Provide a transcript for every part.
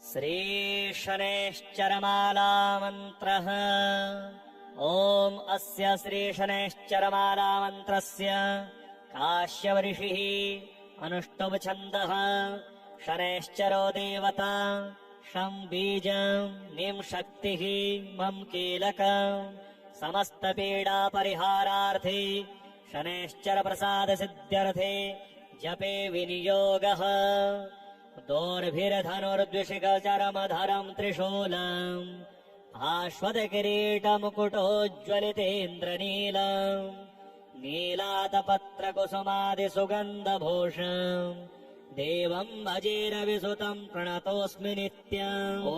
श्रीशनैश्चरमालामन्त्रः। ॐ अस्य श्रीशनैश्चरमालामन्त्रस्य काश्यपऋषिः अनुष्टुप् छन्दः। शनैश्चरो देवता, शं बीजं, निं शक्तिः, मं कीलकम्। समस्तपीडापरिहारार्थे शनैश्चर प्रसादसिद्ध्यर्थे जपे विनियोगः। दोर्भिर्धनुर्द्विषिकचरमधरम् त्रिशूलम्, आश्वतकिरीटमुकुटोज्ज्वलितेन्द्रनीलम्, नीलातपत्रकुसुमादिसुगन्धभूषम् देवम् भजेरविसुतम् प्रणतोऽस्मि नित्यम्। ॐ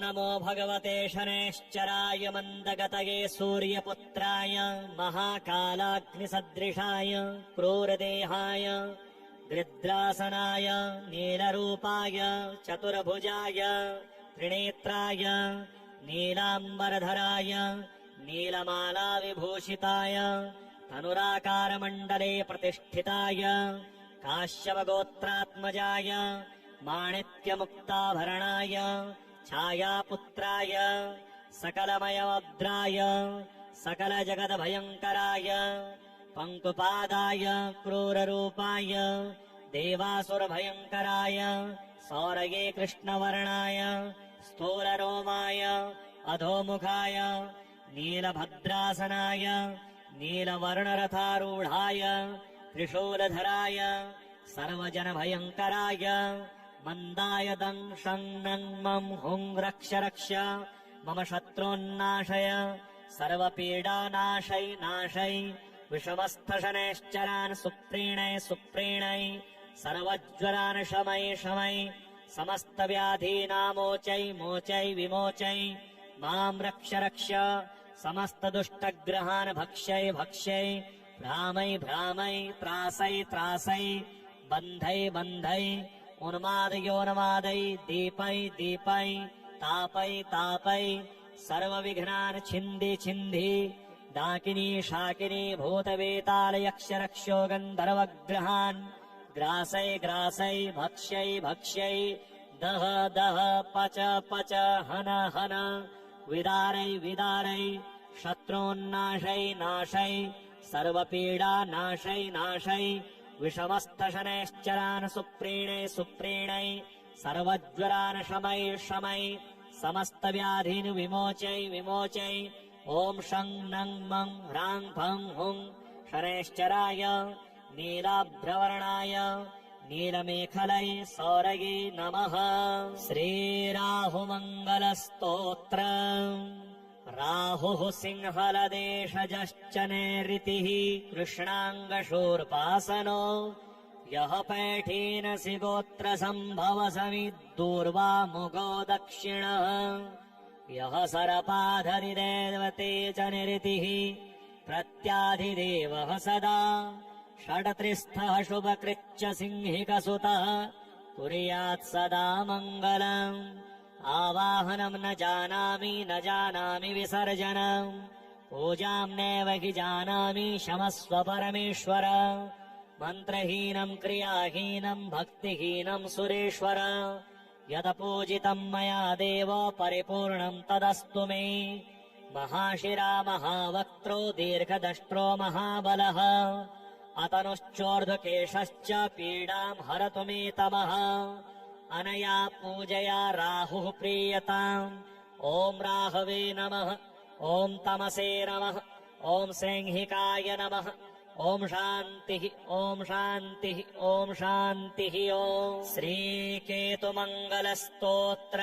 नमो भगवते शनैश्चराय मन्दगतये सूर्यपुत्राय महाकालाग्निसदृशाय क्रूरदेहाय गृध्रासनाय नीलरूपाय चतुर्भुजाय त्रिनेत्राय नीलाम्बरधराय नीलमालाविभूषिताय धनुराकारमण्डले प्रतिष्ठिताय काश्यपगोत्रात्मजाय माणिक्यमुक्ताभरणाय छायापुत्राय सकलमयमद्राय सकलजगद्भयङ्कराय पङ्कुपादाय क्रूररूपाय देवासुरभयङ्कराय सौरये कृष्णवर्णाय स्थूलरोमाय अधोमुखाय नीलभद्रासनाय नीलवर्णरथारूढाय त्रिशूलधराय सर्वजनभयङ्कराय मन्दाय दंशं नं मं हुं रक्ष रक्ष मम शत्रून्नाशय सर्वपीडानाशै नाशै विषमस्थशनैश्चरान् सुप्रीणै सुप्रीणै सर्वज्वरान् शमै शमै समस्तव्याधीनामोचै मोचै विमोचै मां रक्ष रक्ष समस्तदुष्टग्रहान् भक्ष्यै भक्ष्यै भ्रामै भ्रामै त्रासै त्रासै बन्धै बन्धै उन्मादयोन्मादै दीपै दीपै तापै तापै सर्वविघ्नान् छिन्धि छिन्धि डाकिनी शाकिनी भूतवेतालयक्षरक्षो गन्धर्वग्रहान् ग्रासै ग्रासै भक्ष्यै भक्ष्यै दह दह पच पच हन हन विदारै विदारै शत्रून्नाशै नाशै सर्वपीडा नाशै नाशै विषमस्थशनैश्चरान् सुप्रीणै सुप्रीणै सर्वज्वरान् शमै शमै समस्तव्याधीन् विमोचै विमोचै ॐ शं नं मं ह्रां फं हुं शनैश्चराय नीलाभ्रवर्णाय नीलमेखलै सौरये नमः। श्रीराहुमङ्गलस्तोत्र। राहुः सिंहलदेशजश्च नैऋतिः कृष्णाङ्गशूर्पासनो यः पैठीनसि गोत्रसम्भवसमिद्दूर्वामुगो दक्षिणः यः सरपाधरिदेवते च निरतिः प्रत्याधिदेवः सदा षड्त्रिस्थः शुभकृच्च सिंहिकसुतः कुर्यात् सदा मङ्गलम्। आवाहनम् न जानामि विसर्जनम् पूजाम् नैव हि जानामि क्षमस्व परमेश्वर। मन्त्रहीनम् क्रियाहीनम् भक्तिहीनम् सुरेश्वर यदपूजितम् मया देव परिपूर्णम् तदस्तु मे। महाशिरा महावक्त्रो दीर्घदष्ट्रो महाबलः अतनुश्चोर्ध्वकेशश्च पीडाम् हरतु मे तमः। अनया पूजया राहुः प्रीयताम्। ॐ राहवे नमः। ॐ तमसे नमः। ॐ सैंहिकाय नमः। ॐ शान्तिः ॐ शान्तिः ॐ शान्तिः। ॐ श्रीकेतुमङ्गलस्तोत्र।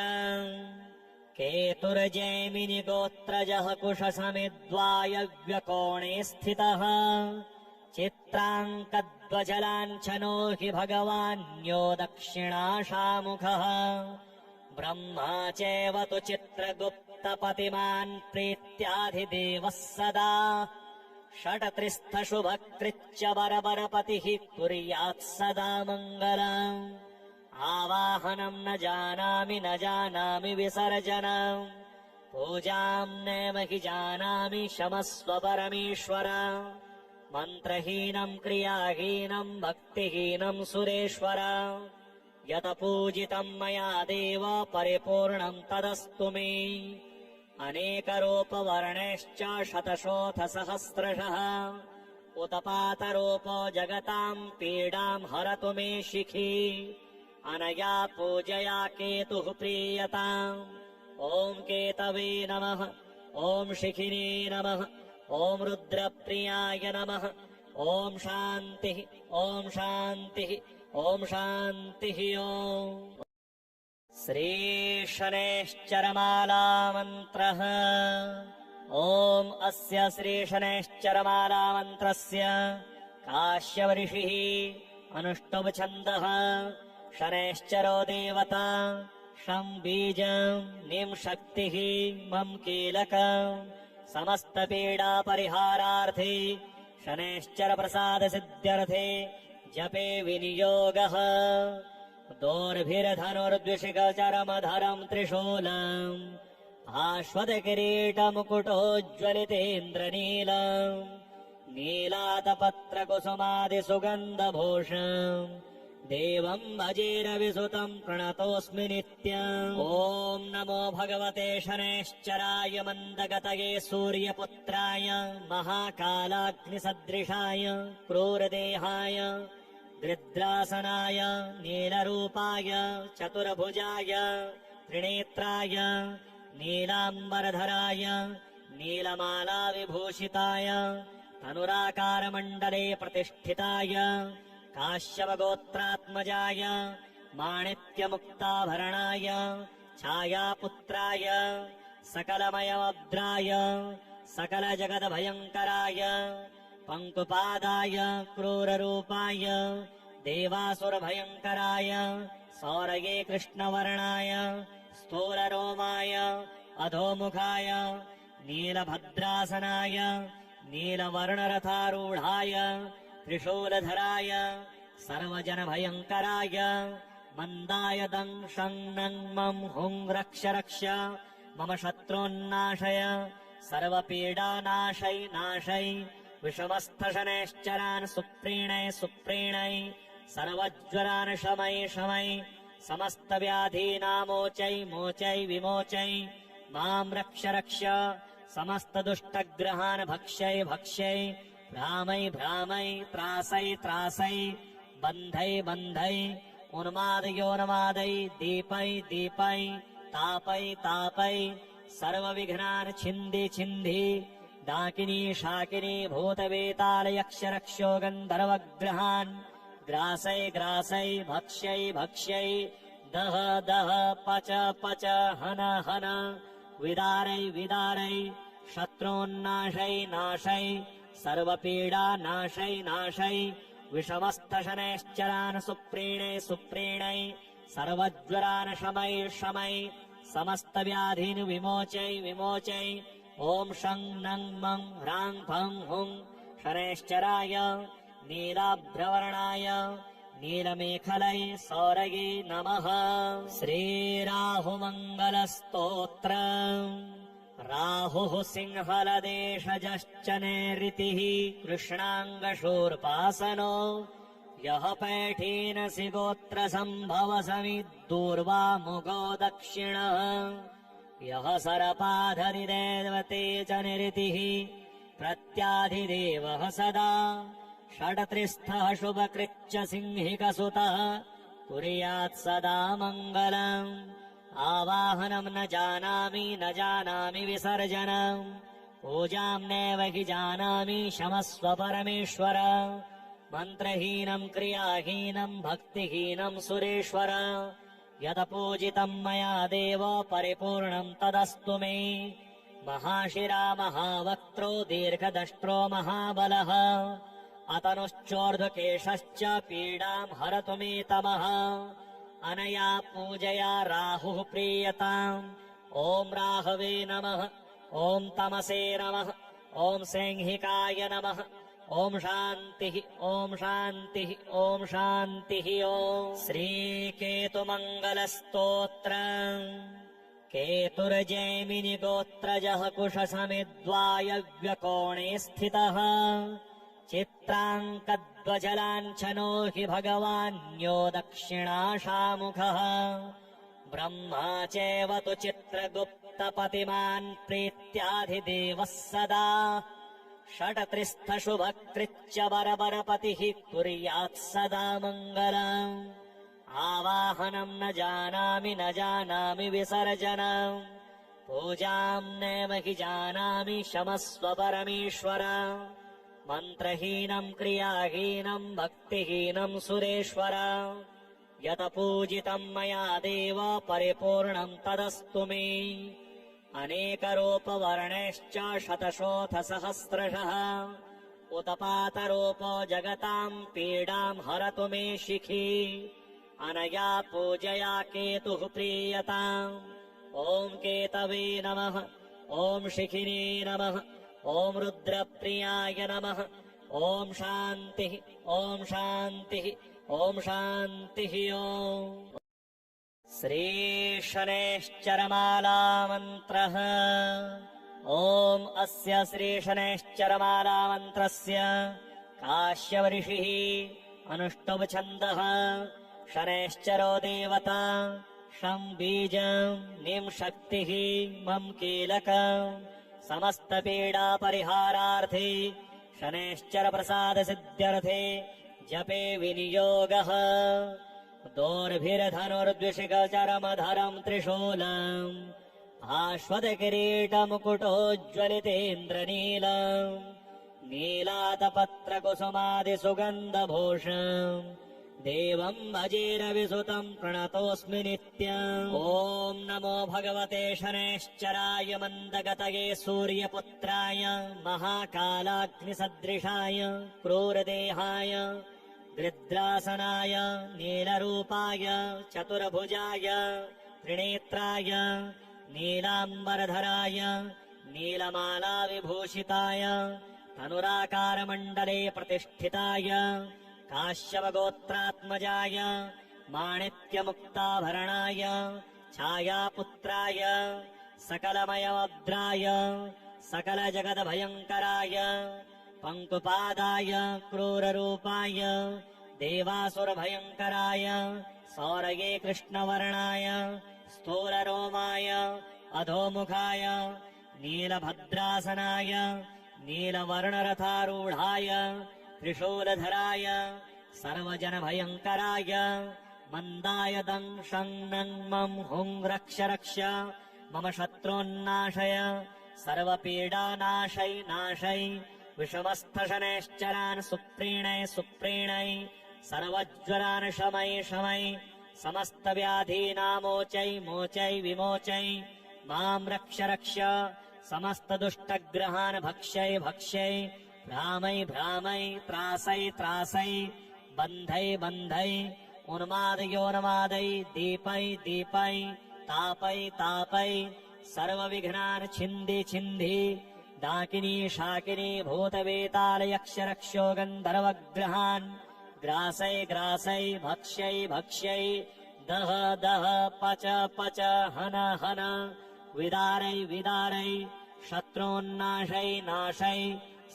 केतुर्जैमिनि गोत्रजः कुशसमिद्वायव्यकोणे स्थितः चित्राङ्कध्वजलाञ्छनो हि भगवान्यो दक्षिणाशामुखः। ब्रह्मा चैव तु चित्रगुप्तपतिमान् प्रीत्याधिदेवः सदा षट्त्रिस्थशुभकृच्च बरबरपतिः कुर्यात् सदा मङ्गलम्। आवाहनम् न जानामि विसर्जनम् पूजाम् नैव हि जानामि क्षमस्व परमेश्वर। मन्त्रहीनम् क्रियाहीनम् भक्तिहीनम् सुरेश्वर यत पूजितं मया देव परिपूर्णं तदस्तु मे। अनेकरूपवर्णैश्च शतशोऽथ सहस्रशः उत्पातरूपो जगतां पीडां हरतु मे शिखी। अनया पूजया केतुः प्रीयताम्। ॐ केतवे नमः। ॐ शिखिने नमः। ॐ रुद्रप्रियाय नमः। ॐ शान्तिः। ॐ शान्तिः। ॐ शान्तिः। ॐ श्रीशनैश्चरमालामन्त्रः। ॐ अस्य श्रीशनैश्चरमालामन्त्रस्य काश्यपऋषिः अनुष्टुप् छन्दः। शनैश्चरो देवता शं बीजं निं शक्तिः मम कीलकम् समस्तपीडापरिहारार्थे शनैश्चर प्रसादसिद्ध्यर्थे जपे विनियोगः। दोर्भिर्धनुर्द्विषिकचरमधरं त्रिशूलम् आश्वतकिरीटमुकुटोज्ज्वलितेन्द्रनीलम् नीलातपत्रकुसुमादिसुगन्धभूषम् देवं भजेरविसुतं प्रणतोऽस्मि नित्यम्। ॐ नमो भगवते शनैश्चराय मन्दगतये सूर्यपुत्राय महाकालाग्निसदृशाय क्रूरदेहाय गृध्रासनाय नीलरूपाय चतुर्भुजाय त्रिनेत्राय नीलाम्बरधराय नीलमालाविभूषिताय तनुराकारमण्डले प्रतिष्ठिताय काश्यपगोत्रात्मजाय माणिक्यमुक्ताभरणाय छायापुत्राय सकलमयमभद्राय सकलजगद्भयङ्कराय पङ्कुपादाय क्रूररूपाय देवासुरभयङ्कराय सौरये कृष्णवर्णाय स्थूलरोमाय अधोमुखाय नीलभद्रासनाय नीलवर्णरथारूढाय त्रिशूलधराय सर्वजनभयङ्कराय मन्दाय दंशं नं मं हुं रक्ष रक्ष मम शत्रून्नाशय सर्वपीडानाशै नाशै विषमस्थशनैश्चरान् सुप्रीणै सुप्रीणै सर्वज्वरान् शमै शमै समस्तव्याधीनामोचै मोचै विमोचै मां रक्ष रक्ष समस्तदुष्टग्रहान् भक्ष्यै भक्ष्यै भ्रामै भ्रामै त्रासै त्रासै बन्धै बन्धै उन्मादयोन्मादै दीपै दीपै तापै तापै सर्वविघ्नान् छिन्धि छिन्धि डाकिनी शाकिनी भूतवेतालयक्षरक्षो गन्धर्वग्रहान् ग्रासै ग्रासै भक्ष्यै भक्ष्यै दह दह पच पच हन हन विदारै विदारै शत्रून्नाशै नाशै सर्वपीडा नाशै नाशै विषमस्थशनैश्चरान् सुप्रीणै सुप्रीणै सर्वज्वरान् शमै शमै समस्तव्याधीन् विमोचै विमोचै ॐ शं नं मं ह्रां फं हुं शनैश्चराय नीलाभ्रवर्णाय नीलमेखलै सौरये नमः। श्रीराहुमङ्गलस्तोत्रम्। राहुः सिंहलदेशजश्च नैऋतिः कृष्णाङ्गशूर्पासनो यः पैठीनसि गोत्रसम्भवसमिद्दूर्वामुखो दक्षिणः यः सरपाधरिदेवते च निरतिः प्रत्याधिदेवः सदा षड्त्रिस्थः शुभकृच्च सिंहिकसुतः कुर्यात् सदा मङ्गलम्। आवाहनं न जानामि विसर्जनम् पूजां नैव हि जानामि क्षमस्व परमेश्वर। मन्त्रहीनं क्रियाहीनं भक्तिहीनं सुरेश्वर यदपूजितं मया देव परिपूर्णं तदस्तु मे। महाशिरा महावक्त्रो दीर्घदष्ट्रो महाबलः अतनुश्चोर्ध्वकेशश्च पीडां हरतु मे तमः। अनया पूजया राहुः प्रीयताम्। ॐ राहवे नमः। ॐ तमसे नमः। ॐ सैंहिकाय नमः। ॐ शान्तिः। ॐ शान्तिः। ॐ शान्तिः। ॐ श्रीकेतुमङ्गलस्तोत्रम्। केतुर्जैमिनिगोत्रजः कुशसमिद्वायव्यकोणे स्थितः चित्राङ्कध्वजलाञ्छनो हि भगवान्यो दक्षिणाशामुखः ब्रह्मा चैव तु चित्रगुप्तपतिमान् प्रीत्याधिदेवः सदा षट्त्रिस्थशुभकृच्च बरबरपतिः कुर्यात् सदा मङ्गलम् आवाहनम् न जानामि विसर्जनम् पूजाम् नैव हि जानामि क्षमस्व परमेश्वर मन्त्रहीनम् क्रियाहीनम् भक्तिहीनम् सुरेश्वर यत पूजितम् मया देव परिपूर्णम् तदस्तु मे अनेकरूपवर्णैश्च शतशोऽथ सहस्रशः उत्पातरूपो जगताम् पीडाम् हरतु मे शिखी अनया पूजया केतुः प्रीयताम् ॐ केतवे नमः ॐ शिखिने नमः ॐ रुद्रप्रियाय नमः ॐ शान्तिः ॐ शान्तिः ॐ शान्तिः ॐ श्रीशनैश्चरमालामन्त्रः ॐ अस्य श्रीशनैश्चरमालामन्त्रस्य काश्यवऋषिः अनुष्टुप् शनैश्चरो देवता शं बीजम् निम् शक्तिः मम कीलकम् समस्तपीडापरिहारार्थे शनैश्चर प्रसादसिद्ध्यर्थे जपे विनियोगः दोर्भिर्धनुर्द्विषिकचरमधरम् त्रिशूलम् भास्वतकिरीटमुकुटोज्ज्वलितेन्द्रनीलम् नीलातपत्रकुसुमादिसुगन्धभूषम् देवम् भजेरविसुतम् प्रणतोऽस्मि नित्यम् ॐ नमो भगवते शनैश्चराय मन्दगतये सूर्यपुत्राय महाकालाग्निसदृशाय क्रूरदेहाय गृध्रासनाय नीलरूपाय चतुर्भुजाय त्रिनेत्राय नीलाम्बरधराय नीलमालाविभूषिताय धनुराकारमण्डले प्रतिष्ठिताय काश्यपगोत्रात्मजाय माणिक्यमुक्ताभरणाय छायापुत्राय सकलमयमद्राय सकलजगद्भयङ्कराय पङ्कुपादाय क्रूररूपाय देवासुरभयङ्कराय सौरये कृष्णवर्णाय स्थूलरोमाय अधोमुखाय नीलभद्रासनाय नीलवर्णरथारूढाय त्रिशूलधराय सर्वजनभयङ्कराय मन्दाय दंशं नङ्मं हुं रक्ष रक्ष मम शत्रून्नाशय सर्वपीडानाशै नाशै विषमस्थशनैश्चरान् सुप्रीणै सर्वज्वरान् शमै समस्तव्याधीनामोचै मोचै विमोचै माम् रक्ष रक्ष समस्तदुष्टग्रहान् भक्ष्यै भ्रामै त्रासै बन्धै उन्मादयोन्मादै दीपै तापै सर्वविघ्नान् छिन्धि डाकिनी शाकिनी भूतवेतालयक्षरक्षो गन्धर्वग्रहान् ग्रासै भक्ष्यै दह पच हन विदारै शत्रून्नाशै नाशै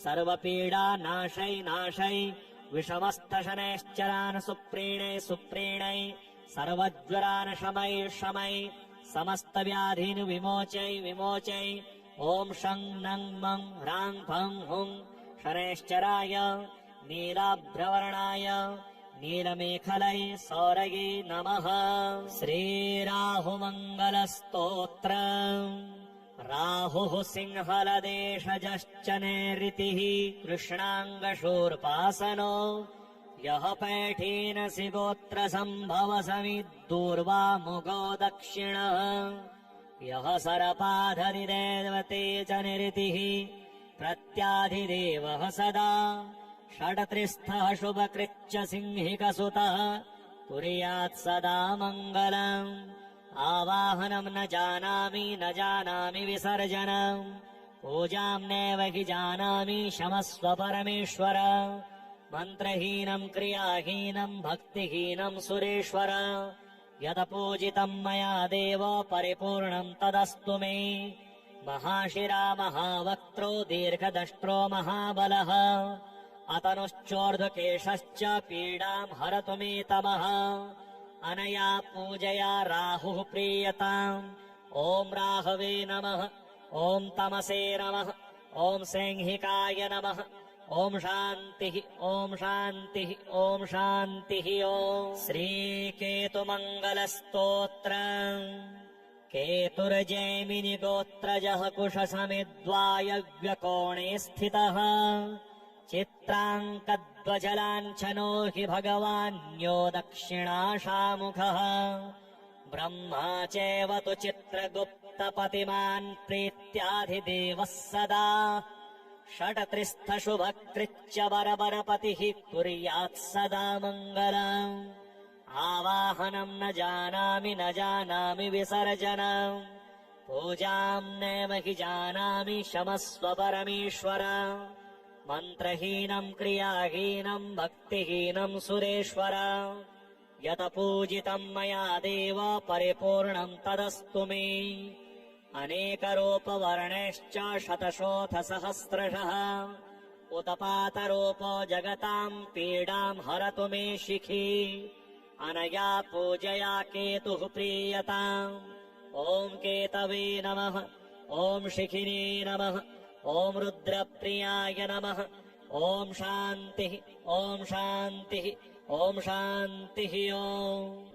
सर्वपीडानाशै विषमस्थशनैश्चरान् सुप्रीणै सर्वज्वरान् शमै समस्तव्याधीन् विमोचै ॐ शं नं मं ह्रां फं हुं शनैश्चराय नीलाभ्रवर्णाय नीलमेखलै सौरये नमः। श्रीराहुमङ्गलस्तोत्र। राहुः सिंहलदेशजश्च नैऋतिः कृष्णाङ्गशूर्पासनो यः पैठीनसि गोत्रसम्भवसमिद्दूर्वामुगो दक्षिणः यः सरपाधरिदेवते च निरतिः प्रत्याधिदेवः सदा षट्त्रिस्थः शुभकृच्च सिंहिकसुतः कुर्यात् सदा मङ्गलम्। आवाहनम् न जानामि विसर्जनम् पूजाम् नैव हि जानामि क्षमस्व परमेश्वर। मन्त्रहीनम् क्रियाहीनम् भक्तिहीनम् सुरेश्वर यदपूजितम् मया देव परिपूर्णम् तदस्तु मे। महाशिरा महावक्त्रो दीर्घदष्ट्रो महाबलः अतनुश्चोर्ध्वकेशश्च पीडाम् हरतु मे तमः अनया पूजया राहुः प्रीयताम् ॐ राहवे नमः ॐ तमसे नमः ॐ सैंहिकाय नमः ॐ शान्तिः ॐ शान्तिः ॐ शान्तिः ॐ श्रीकेतुमङ्गलस्तोत्रम् केतुर्जैमिनि गोत्रजः कुशसमिद्वायव्यकोणे स्थितः चित्राङ्कध्वजलाञ्छनो हि भगवान्यो दक्षिणाशामुखः ब्रह्मा चैव तु चित्रगुप्तपतिमान् प्रीत्याधिदेवः सदा षट्त्रिस्थशुभकृच्च बरबरपतिः कुर्यात् सदा मङ्गलम् आवाहनम् न जानामि विसर्जनम् पूजाम् नैव हि जानामि क्षमस्व परमेश्वर मन्त्रहीनम् क्रियाहीनम् भक्तिहीनम् सुरेश्वर यत पूजितम् मया देव परिपूर्णम् तदस्तु मे अनेकरूपवर्णैश्च शतशोऽथ सहस्रशः उत्पातरूपो जगताम् पीडाम् हरतु मे शिखी अनया पूजया केतुः प्रीयताम् ॐ केतवे नमः ॐ शिखिने नमः ॐ रुद्रप्रियाय नमः ॐ शान्तिः ॐ शान्तिः ॐ शान्तिः ॐ